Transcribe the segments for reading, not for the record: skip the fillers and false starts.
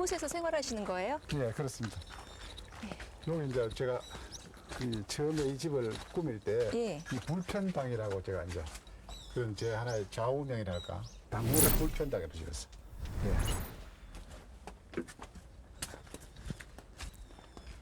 이곳에서 생활하시는 거예요? 예, 그렇습니다. 여기 이제 제가 처음에 이 집을 꾸밀 때 예. 이 불편당이라고 제가 이제 그런 제 하나의 좌우명이랄까 당물을 불편당이라고 지었어요. 예.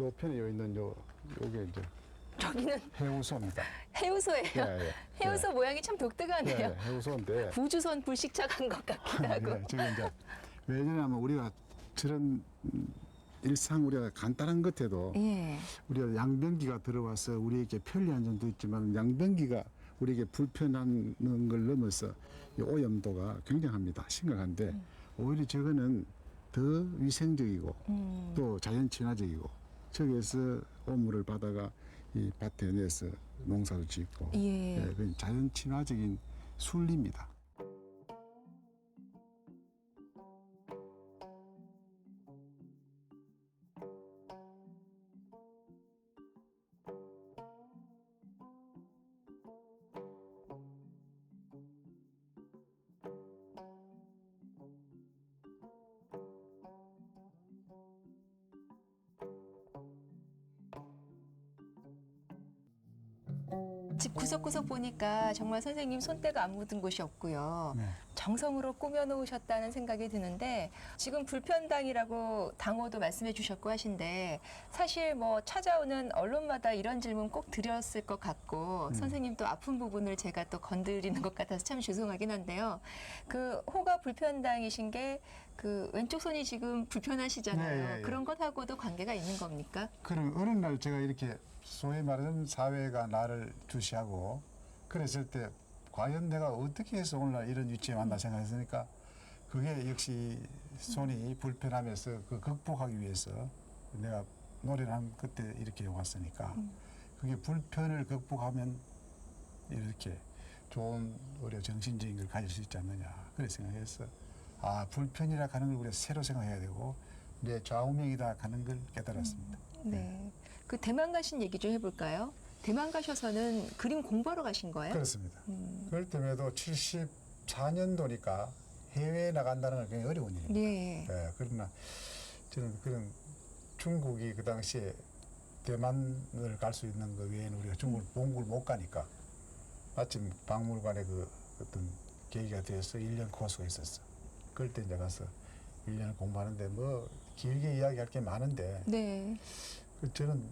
요 편에 요 있는 요게 이제 저기는 해우소입니다. 해우소예요. 예, 예. 해우소 예. 모양이 참 독특하네요. 예, 해우소인데 우주선 불식착한 것 같기도 하고. 예, 저기 이제 왜냐하면 우리가 저런 일상 우리가 간단한 것에도 예. 우리가 양변기가 들어와서 우리에게 편리한 점도 있지만 양변기가 우리에게 불편한 걸 넘어서 이 오염도가 굉장합니다. 심각한데 오히려 저거는 더 위생적이고 또 자연 친화적이고 저기에서 오물을 받아가 이 밭에 내서 농사도 짓고 예. 그 자연 친화적인 순리입니다. 집 구석구석 보니까 정말 선생님 손때가 안 묻은 곳이 없고요. 네. 정성으로 꾸며놓으셨다는 생각이 드는데 지금 불편당이라고 당호도 말씀해 주셨고 하신데 사실 뭐 찾아오는 언론마다 이런 질문 꼭 드렸을 것 같고 선생님 또 아픈 부분을 제가 또 건드리는 것 같아서 참 죄송하긴 한데요. 그 호가 불편당이신 게 그 왼쪽 손이 지금 불편하시잖아요. 네, 예, 예. 그런 것하고도 관계가 있는 겁니까? 그럼 어느 날 제가 이렇게 소위 말하는 사회가 나를 주시하고 그랬을 때 과연 내가 어떻게 해서 오늘날 이런 위치에 왔나 생각했으니까 그게 역시 손이 불편하면서 그 극복하기 위해서 내가 노래를 한 그때 이렇게 왔으니까 그게 불편을 극복하면 이렇게 좋은 우리가 정신적인 걸 가질 수 있지 않느냐 그래 생각해서 아 불편이라 하는 걸 우리가 새로 생각해야 되고 내 좌우명이다 하는 걸 깨달았습니다. 네. 그 대만 가신 얘기 좀 해볼까요? 대만 가셔서는 그림 공부하러 가신 거예요? 그렇습니다. 그럴 때에도 74년도니까 해외에 나간다는 건 굉장히 어려운 일입니다. 네. 예, 그러나 저는 그런 중국이 그 당시에 대만을 갈 수 있는 것 외에는 우리가 중국을 본국을 못 가니까 마침 박물관에 그 어떤 계기가 되어서 1년 코스가 있었어. 그럴 때 이제 가서 1년을 공부하는데 뭐 길게 이야기할 게 많은데 네. 저는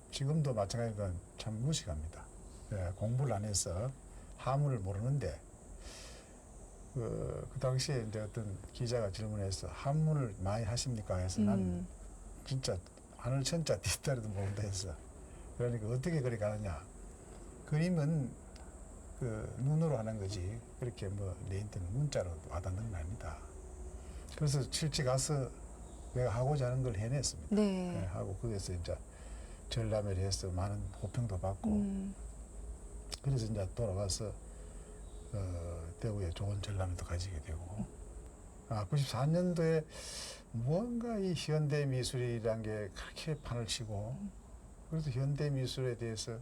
지금도 마찬가지로 참 무식합니다. 예, 공부를 안 해서 하물을 모르는데 그 당시에 이제 어떤 기자가 질문해서 한문을 많이 하십니까? 해서 난 진짜 하늘 천자 뒷다리도 모른다 했어. 그러니까 어떻게 그리 가느냐? 그림은 그 눈으로 하는 거지 그렇게 뭐 내한테는 문자로 와닿는 건 아니다. 그래서 실제 가서 내가 하고자 하는 걸 해냈습니다. 네. 예, 하고 거기서 이제 전람회를 해서 많은 호평도 받고 그래서 이제 돌아와서 대구에 좋은 전람회도 가지게 되고 94년도에 무언가 이 현대 미술이란 게 그렇게 판을 치고 그래서 현대 미술에 대해서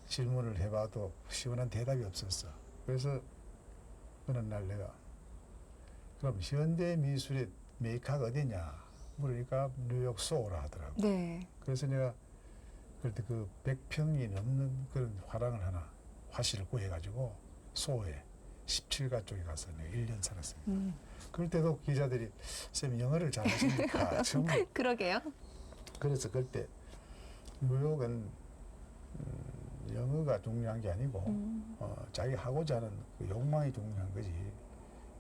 질문을 해봐도 시원한 대답이 없었어. 그래서 어느 날 내가 그럼 현대 미술의 메이커가 어디냐 물으니까 뉴욕 소호라 하더라고. 네. 그래서 내가 그때 그 100평이 넘는 그런 화랑을 하나 화실을 구해가지고 소호에 17가 쪽에 가서 내가 1년 살았습니다. 그럴 때도 기자들이 쌤 영어를 잘하십니까? 정말 그러게요. 그래서 그때 뉴욕은 영어가 중요한 게 아니고 자기 하고자 하는 그 욕망이 중요한 거지.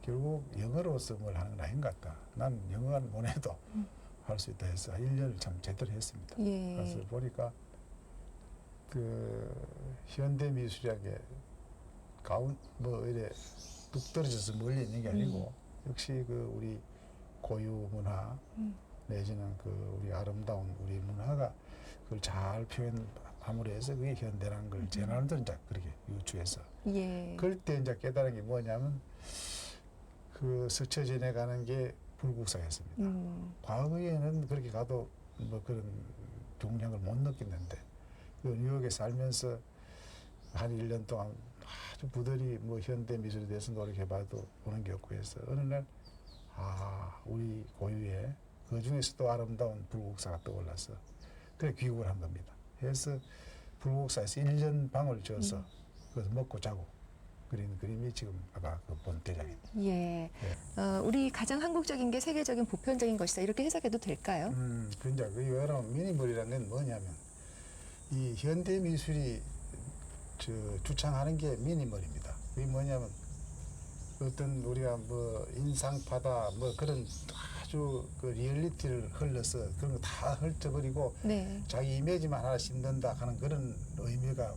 결국 영어로서 뭘 하는 건 아닌 것 같다. 난 영어가 못해도 할 수 있다 해서 1년을 참 제대로 했습니다. 예. 그래서 보니까 그 현대 미술이라는 게 뭐 이래 뚝 떨어져서 멀리 있는 게 아니고 역시 그 우리 고유 문화 내지는 그 우리 아름다운 우리 문화가 그걸 잘 표현함으로 해서 그게 현대라는 걸 제 나름대로 이제 그렇게 유추해서 예. 그럴 때 이제 깨달은 게 뭐냐면 그 스쳐 지내가는 게 불국사였습니다. 과거에는 그렇게 가도 뭐 그런 중량을 못 느꼈는데 그 뉴욕에 살면서 한 1년 동안 아주 부들이 뭐 현대 미술에 대해서 노력해봐도 보는 게 없고 해서 어느 날 우리 고유의 그 중에서도 아름다운 불국사가 떠올라서 그래 귀국을 한 겁니다. 그래서 불국사에서 1년 방을 지어서 그래서 먹고 자고 그린 그림이 지금 아까 그 본 대작입니다. 예. 우리 가장 한국적인 게 세계적인 보편적인 것이다. 이렇게 해석해도 될까요? 그러니까 그 여러분 미니멀이라는 건 뭐냐면 이 현대 미술이 주창하는 게 미니멀입니다. 그게 뭐냐면 어떤 우리가 뭐 인상파다 뭐 그런 아주 그 리얼리티를 흘러서 그런 거 다 헐쳐버리고 네. 자기 이미지만 하나 심는다 하는 그런 의미가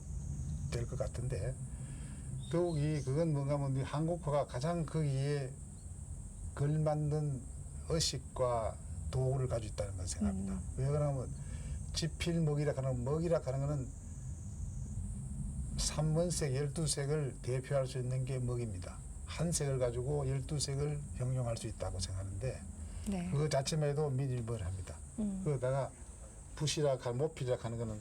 될 것 같은데 더욱이 그건 뭔가 하면 한국화가 가장 거기에 걸맞는 의식과 도구를 가지고 있다는 걸 생각합니다. 왜 그러냐면 지필먹이라 하는 먹이라 하는 거는 3원색, 12색을 대표할 수 있는 게 먹입니다. 한 색을 가지고 12색을 형용할 수 있다고 생각하는데 네. 그거 자체만 해도 미니멀합니다. 그러다가 붓이라 모필이라 하는 거는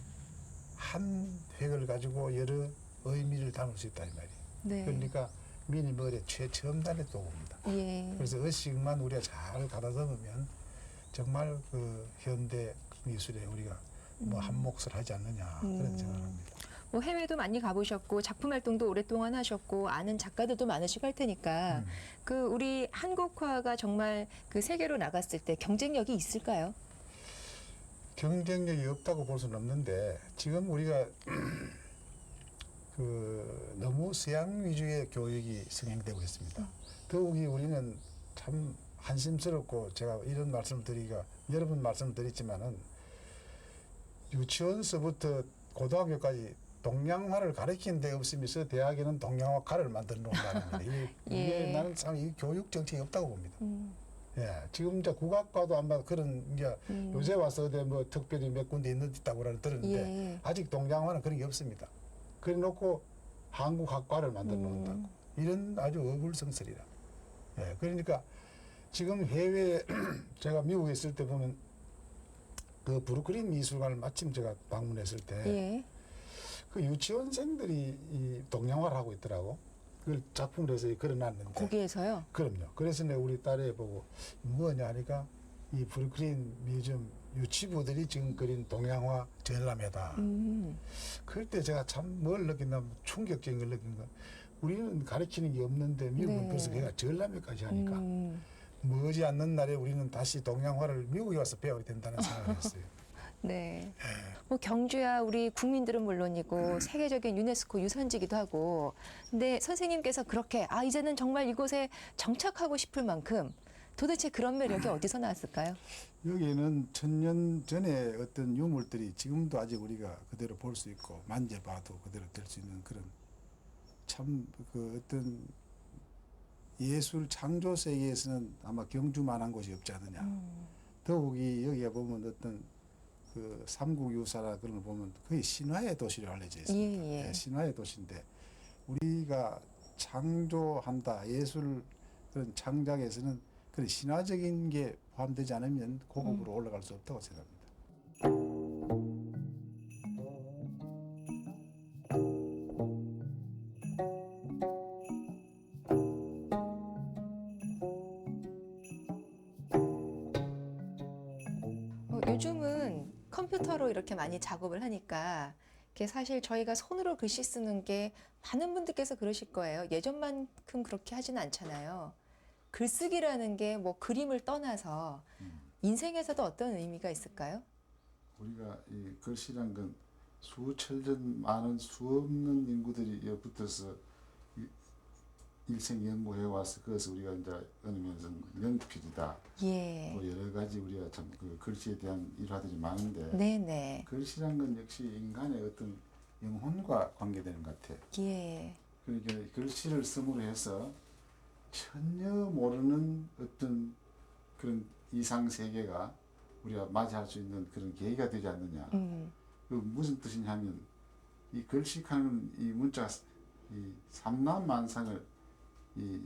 한 획을 가지고 여러 의미를 담을 수 있다 이 말이에요. 네. 그러니까 미니멀의 최첨단의 도구입니다. 예. 그래서 의식만 우리가 잘 가다듬으면 정말 그 현대 미술에 우리가 뭐 한 몫을 하지 않느냐 그런 생각을 합니다. 뭐 해외도 많이 가보셨고 작품 활동도 오랫동안 하셨고 아는 작가들도 많으시고 할 테니까 그 우리 한국화가 정말 그 세계로 나갔을 때 경쟁력이 있을까요? 경쟁력이 없다고 볼 수는 없는데 지금 우리가 그 너무 서양 위주의 교육이 성행되고 있습니다. 더욱이 우리는 참 한심스럽고 제가 이런 말씀을 드리기가 여러 번 말씀을 드렸지만은 유치원서부터 고등학교까지 동양화를 가르치는 데 없으면서 대학에는 동양화과를 만들어 놓는다는 거예요. 이게 예. 나는 참 이 교육 정책이 없다고 봅니다. 예, 지금 이제 국악과도 아마 그런 이제 요새 와서 어디 뭐 특별히 몇 군데 있다고 들었는데 예. 아직 동양화는 그런 게 없습니다. 그래 놓고 한국학과를 만들어 놓는다고 이런 아주 어불성설이라. 예, 그러니까 지금 해외 제가 미국에 있을 때 보면 그 브루클린 미술관을 마침 제가 방문했을 때 예. 그 유치원생들이 이 동양화를 하고 있더라고. 그걸 작품을 해서 그려놨는데. 거기에서요? 그럼요. 그래서 내가 우리 딸애 보고 뭐냐 하니까 이 브루클린 뮤지엄 유치부들이 지금 그린 동양화 전람회다. 그럴 때 제가 참 뭘 느낀다면 충격적인 걸 느낀 거. 우리는 가르치는 게 없는데 미국은 네. 벌써 걔가 전람회까지 하니까 머지 않는 날에 우리는 다시 동양화를 미국에 와서 배워야 된다는 생각을 했어요. 네. 뭐 경주야 우리 국민들은 물론이고 세계적인 유네스코 유산지기도 하고. 근데 선생님께서 그렇게 이제는 정말 이곳에 정착하고 싶을 만큼 도대체 그런 매력이 어디서 나왔을까요? 여기에는 1000년 전에 어떤 유물들이 지금도 아직 우리가 그대로 볼 수 있고 만져봐도 그대로 될 수 있는 그런 참 그 어떤 예술 창조 세계에서는 아마 경주만한 곳이 없지 않느냐. 더욱이 여기에 보면 어떤 그 삼국유사라 그런 걸 보면 거의 신화의 도시로 알려져 있습니다. 예, 예. 네, 신화의 도시인데 우리가 창조한다 예술 그런 창작에서는 그런 신화적인 게 포함되지 않으면 고급으로 올라갈 수 없다고 생각합니다. 요즘은 컴퓨터로 이렇게 많이 작업을 하니까 이게 사실 저희가 손으로 글씨 쓰는 게 많은 분들께서 그러실 거예요. 예전만큼 그렇게 하지는 않잖아요. 글쓰기라는 게 뭐 그림을 떠나서 인생에서도 어떤 의미가 있을까요? 우리가 이 글씨란 건 수천년 많은 수없는 인구들이 붙어서 일생 연구해 와서 그것을 우리가 이제 어느 면에서는 연필이다. 예. 뭐 여러 가지 우리가 참 그 글씨에 대한 일화들이 많은데 네네. 글씨란 건 역시 인간의 어떤 영혼과 관계되는 것 같아. 예. 그러니까 글씨를 쓰므로 해서 전혀 모르는 어떤 그런 이상 세계가 우리가 맞이할 수 있는 그런 계기가 되지 않느냐. 그 무슨 뜻이냐면 이 글씨하는 이 문자가 이 삼라만상을 이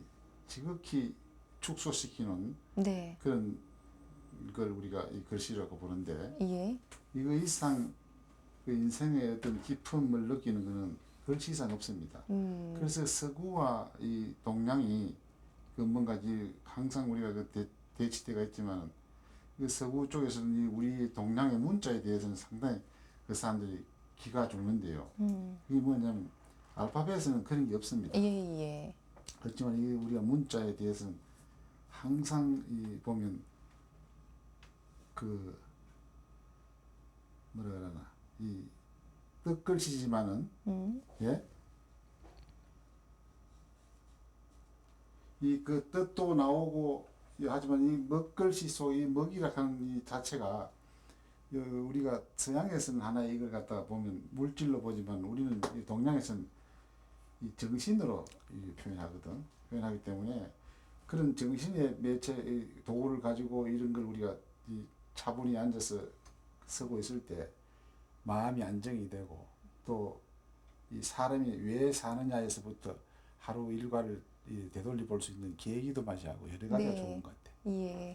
지극히 축소시키는 네. 그런 걸 우리가 이 글씨라고 보는데 예. 이거 이상 그 인생의 어떤 기품을 느끼는 것은 글씨 이상 없습니다. 그래서 서구와 이 동양이 그 뭔가 항상 우리가 대치대가 있지만 그 서구 쪽에서는 이 우리 동양의 문자에 대해서는 상당히 그 사람들이 기가 죽는데요. 이게 뭐냐면 알파벳에는 그런 게 없습니다. 예, 예. 그렇지만 이 우리가 문자에 대해서는 항상 이 보면 그 뭐라 그러나 이 뜻글씨지만은 예? 이 그 뜻도 나오고 하지만 이 먹글씨 속 이 먹이라 하는 이 자체가 우리가 서양에서는 하나의 이걸 갖다가 보면 물질로 보지만 우리는 이 동양에서는 이 정신으로 표현하거든. 표현하기 때문에 그런 정신의 매체 도구를 가지고 이런 걸 우리가 이 차분히 앉아서 쓰고 있을 때 마음이 안정이 되고 또 이 사람이 왜 사느냐에서부터 하루 일과를 되돌려 볼 수 있는 계기도 맞이하고 여러 가지가 네. 좋은 것 같아. 예. 네.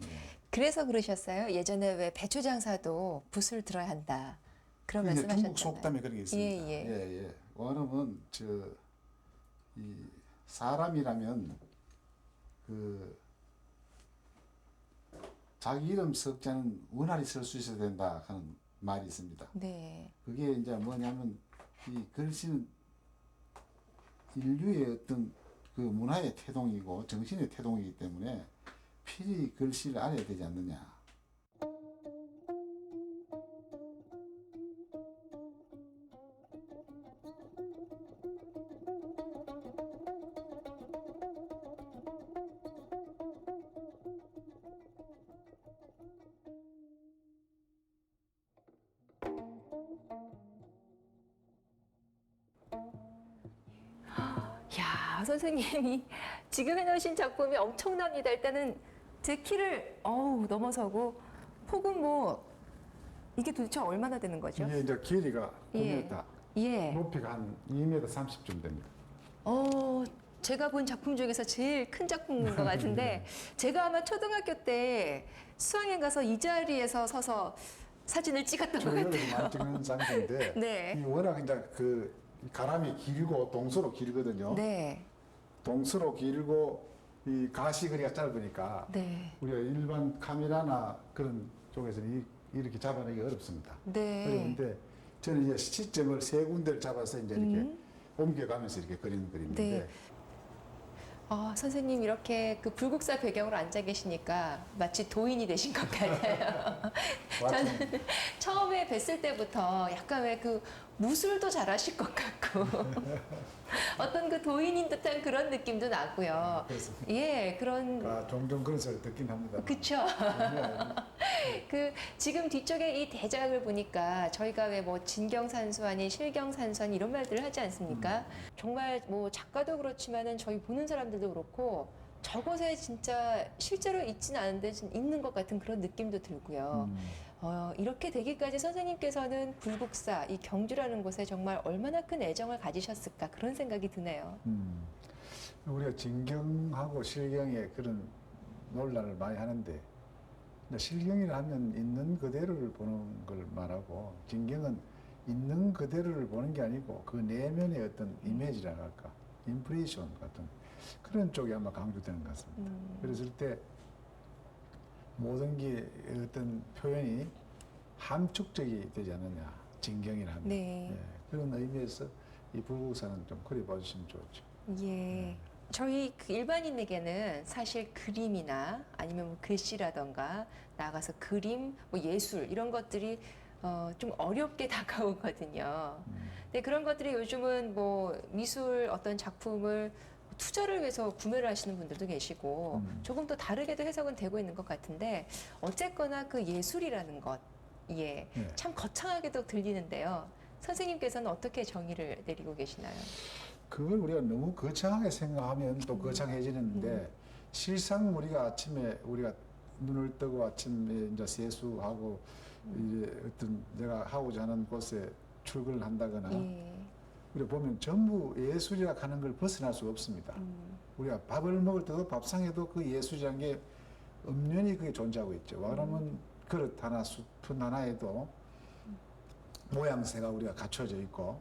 그래서 그러셨어요. 예전에 왜 배추 장사도 붓을 들어야 한다. 그런 그게 말씀하셨잖아요. 중국 속담에 그런 게 있습니다. 예, 예. 예. 원어는 이 사람이라면 그 자기 이름 석자는 원활히 쓸 수 있어야 된다 하는 말이 있습니다. 네. 그게 이제 뭐냐면 이 글씨는 인류의 어떤 그 문화의 태동이고 정신의 태동이기 때문에 필히 글씨를 알아야 되지 않느냐. 야, 선생님이 지금 해놓으신 작품이 엄청납니다. 일단은 제 키를 넘어서고 폭은 뭐 이게 도대체 얼마나 되는 거죠? 이게 이제 길이가 예. 9m, 예. 높이가 한 2m 30쯤 됩니다. 제가 본 작품 중에서 제일 큰 작품인 것 같은데 제가 아마 초등학교 때 수학여행 가서 이 자리에서 서서 사진을 찍었던 것 저희가 같아요. 많이 찍는 장소인데 네. 이 워낙 이제 그 가람이 길고 동서로 길거든요. 네. 동서로 길고 이 가시거리가 짧으니까 네. 우리가 일반 카메라나 그런 쪽에서는 이렇게 잡아내기 어렵습니다. 네. 어려운데 저는 이제 시점을 세 군데를 잡아서 이제 이렇게 옮겨가면서 이렇게 그리는 그림인데 네. 선생님 이렇게 그 불국사 배경으로 앉아 계시니까 마치 도인이 되신 것 같아요. 저는 처음에 뵀을 때부터 약간 왜 그 무술도 잘하실 것 같고 어떤 그 도인인 듯한 그런 느낌도 나고요. 그렇습니다. 예, 그런 종종 그런 소리 듣긴 합니다. 그쵸. 그 지금 뒤쪽에 이 대작을 보니까 저희가 왜 뭐 진경산수 아닌 실경산수 아닌 이런 말들을 하지 않습니까? 정말 뭐 작가도 그렇지만은 저희 보는 사람들도 그렇고 저곳에 진짜 실제로 있지는 않은데 좀 있는 것 같은 그런 느낌도 들고요. 이렇게 되기까지 선생님께서는 불국사, 이 경주라는 곳에 정말 얼마나 큰 애정을 가지셨을까 그런 생각이 드네요. 우리가 진경하고 실경의 그런 논란을 많이 하는데 실경이라 하면 있는 그대로를 보는 걸 말하고 진경은 있는 그대로를 보는 게 아니고 그 내면의 어떤 이미지라 할까 인프레이션 같은 그런 쪽이 아마 강조되는 것 같습니다. 그랬을 때 모든 게 어떤 표현이 함축적이 되지 않느냐 진경이라 하면 네. 그런 의미에서 이 불국사는 좀 그려봐 주시면 좋죠. 예. 저희 그 일반인에게는 사실 그림이나 아니면 뭐 글씨라던가 나가서 그림, 뭐 예술 이런 것들이 좀 어렵게 다가오거든요. 근데 그런 것들이 요즘은 뭐 미술 어떤 작품을 투자를 위해서 구매를 하시는 분들도 계시고 조금 더 다르게도 해석은 되고 있는 것 같은데 어쨌거나 그 예술이라는 것, 예, 네. 참 거창하게도 들리는데요. 선생님께서는 어떻게 정의를 내리고 계시나요? 그걸 우리가 너무 거창하게 생각하면 또 거창해지는데 실상 우리가 아침에 우리가 눈을 뜨고 아침에 이제 세수하고 이제 어떤 내가 하고자 하는 곳에 출근을 한다거나 예. 우리가 보면 전부 예술이라 하는 걸 벗어날 수가 없습니다. 우리가 밥을 먹을 때도 밥상에도 그 예술이라는 게 엄연히 그게 존재하고 있죠. 그러면 그릇 하나, 스푼 하나에도 모양새가 우리가 갖춰져 있고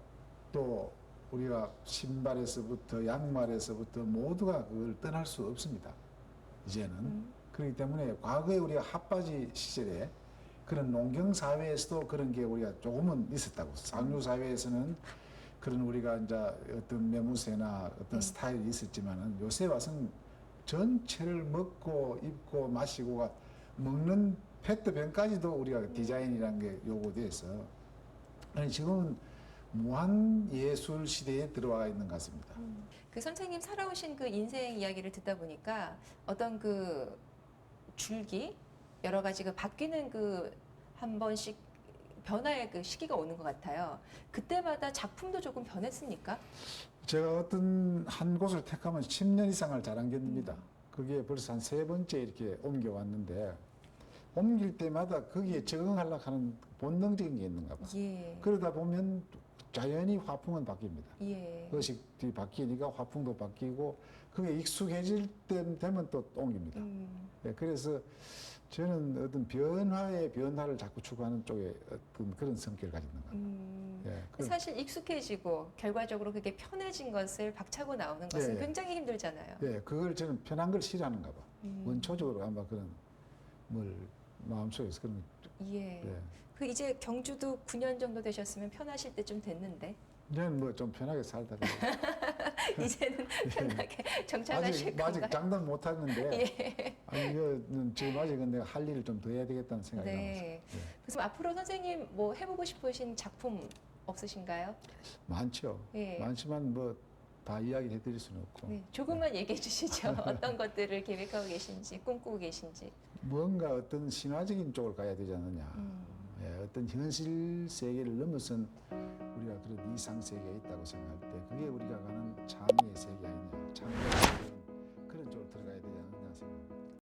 또 우리가 신발에서부터 양말에서부터 모두가 그걸 떠날 수 없습니다. 이제는. 그렇기 때문에 과거에 우리가 핫바지 시절에 그런 농경 사회에서도 그런 게 우리가 조금은 있었다고. 상류 사회에서는 그런 우리가 이제 어떤 매무새나 어떤 스타일이 있었지만은 요새 와서는 전체를 먹고 입고 마시고가 먹는 페트병까지도 우리가 디자인이라는 게 요구돼서 아니 지금은 무한 예술 시대에 들어와 있는 것 같습니다. 그 선생님 살아오신 그 인생 이야기를 듣다 보니까 어떤 그 줄기 여러 가지 그 바뀌는 그 한 번씩 변화의 그 시기가 오는 것 같아요. 그때마다 작품도 조금 변했습니까? 제가 어떤 한 곳을 택하면 10년 이상을 자랑했습니다. 그게 벌써 한 3번째 이렇게 옮겨왔는데 옮길 때마다 거기에 적응하려고 하는 본능적인 게 있는가 봐. 예. 그러다 보면 자연히 화풍은 바뀝니다. 예. 의식이 바뀌니까 화풍도 바뀌고 그게 익숙해질 때 되면 또 옮깁니다. 예, 그래서 저는 어떤 변화의 변화를 자꾸 추구하는 쪽에 어떤 그런 성격을 가지는 것 같아요. 예, 사실 익숙해지고 결과적으로 그게 편해진 것을 박차고 나오는 것은 예. 굉장히 힘들잖아요. 예, 그걸 저는 편한 걸 싫어하는가 봐. 원초적으로 아마 그런 뭘 마음속에서 그런 예. 예. 그 이제 경주도 9년 정도 되셨으면 편하실 때쯤 됐는데 저는 뭐 좀 편하게 살다 이제는 편하게 정착하실 아직 건가요? 장담 못 하는데 예. 아니 이거는 지금 아직은 내가 할 일을 좀 더 해야 되겠다는 생각이 네. 남았어요. 예. 그래서 앞으로 선생님 뭐 해보고 싶으신 작품 없으신가요? 많죠. 예. 많지만 뭐 다 이야기를 해드릴 수는 없고 네. 조금만 얘기해 주시죠. 어떤 것들을 계획하고 계신지 꿈꾸고 계신지. 뭔가 어떤 신화적인 쪽을 가야 되지 않느냐. 예, 어떤 현실 세계를 넘어선 우리가 그런 이상 세계에 있다고 생각할 때 그게 우리가 가는 창의의 세계 아니냐. 창의의 그런 쪽으로 들어가야 되지 않느냐 생각합니다.